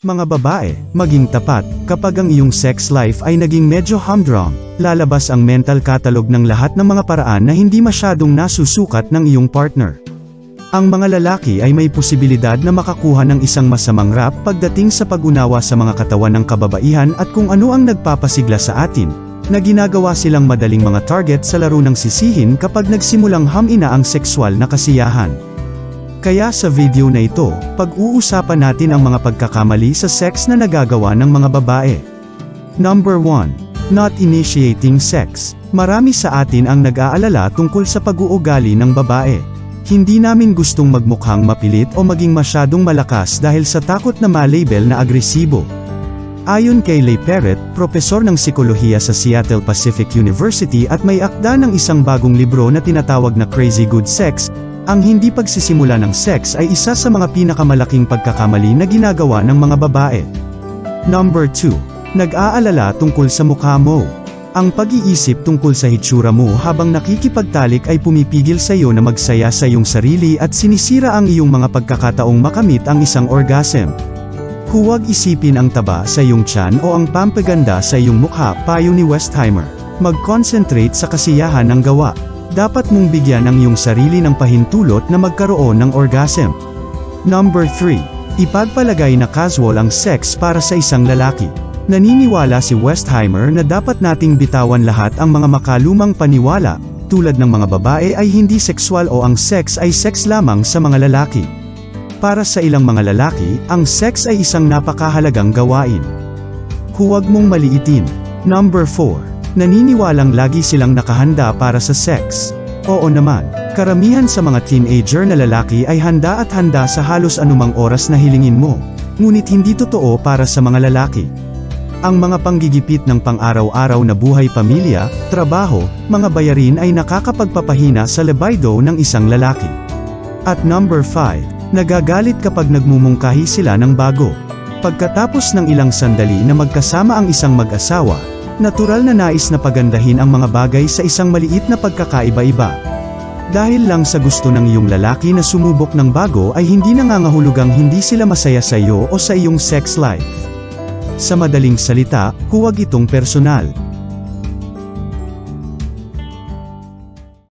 Mga babae, maging tapat, kapag ang iyong sex life ay naging medyo humdrum, lalabas ang mental catalog ng lahat ng mga paraan na hindi masyadong nasusukat ng iyong partner. Ang mga lalaki ay may posibilidad na makakuha ng isang masamang rap pagdating sa pag-unawa sa mga katawan ng kababaihan at kung ano ang nagpapasigla sa atin, na ginagawa silang madaling mga target sa laro ng sisihin kapag nagsimulang hamina ang sexual na kasiyahan. Kaya sa video na ito, pag-uusapan natin ang mga pagkakamali sa sex na nagagawa ng mga babae. Number 1. Not initiating sex. Marami sa atin ang nag-aalala tungkol sa pag-uugali ng babae. Hindi namin gustong magmukhang mapilit o maging masyadong malakas dahil sa takot na ma-label na agresibo. Ayon kay Leigh Perret, propesor ng psikolohiya sa Seattle Pacific University at may akda ng isang bagong libro na tinatawag na Crazy Good Sex, ang hindi pagsisimula ng sex ay isa sa mga pinakamalaking pagkakamali na ginagawa ng mga babae. Number 2. Nag-aalala tungkol sa mukha mo. Ang pag-iisip tungkol sa hitsura mo habang nakikipagtalik ay pumipigil sa iyo na magsaya sa iyong sarili at sinisira ang iyong mga pagkakataong makamit ang isang orgasm. Huwag isipin ang taba sa iyong tiyan o ang pampaganda sa iyong mukha, payo ni Westheimer. Mag-concentrate sa kasiyahan ng gawa. Dapat mong bigyan ang iyong sarili ng pahintulot na magkaroon ng orgasm. Number 3. Ipagpalagay na casual ang sex para sa isang lalaki. Naniniwala si Westheimer na dapat nating bitawan lahat ang mga makalumang paniwala, tulad ng mga babae ay hindi sexual o ang sex ay sex lamang sa mga lalaki. Para sa ilang mga lalaki, ang sex ay isang napakahalagang gawain. Huwag mong maliitin. Number 4. Naniniwalang lagi silang nakahanda para sa sex. Oo naman, karamihan sa mga teenager na lalaki ay handa at handa sa halos anumang oras na hilingin mo, ngunit hindi totoo para sa mga lalaki. Ang mga panggigipit ng pang-araw-araw na buhay pamilya, trabaho, mga bayarin ay nakakapagpapahina sa libido ng isang lalaki. At number 5, nagagalit kapag nagmumungkahi sila ng bago. Pagkatapos ng ilang sandali na magkasama ang isang mag-asawa, natural na nais na pagandahin ang mga bagay sa isang maliit na pagkakaiba-iba. Dahil lang sa gusto ng iyong lalaki na sumubok ng bago ay hindi nangangahulugang hindi sila masaya sa iyo o sa iyong sex life. Sa madaling salita, huwag itong personal.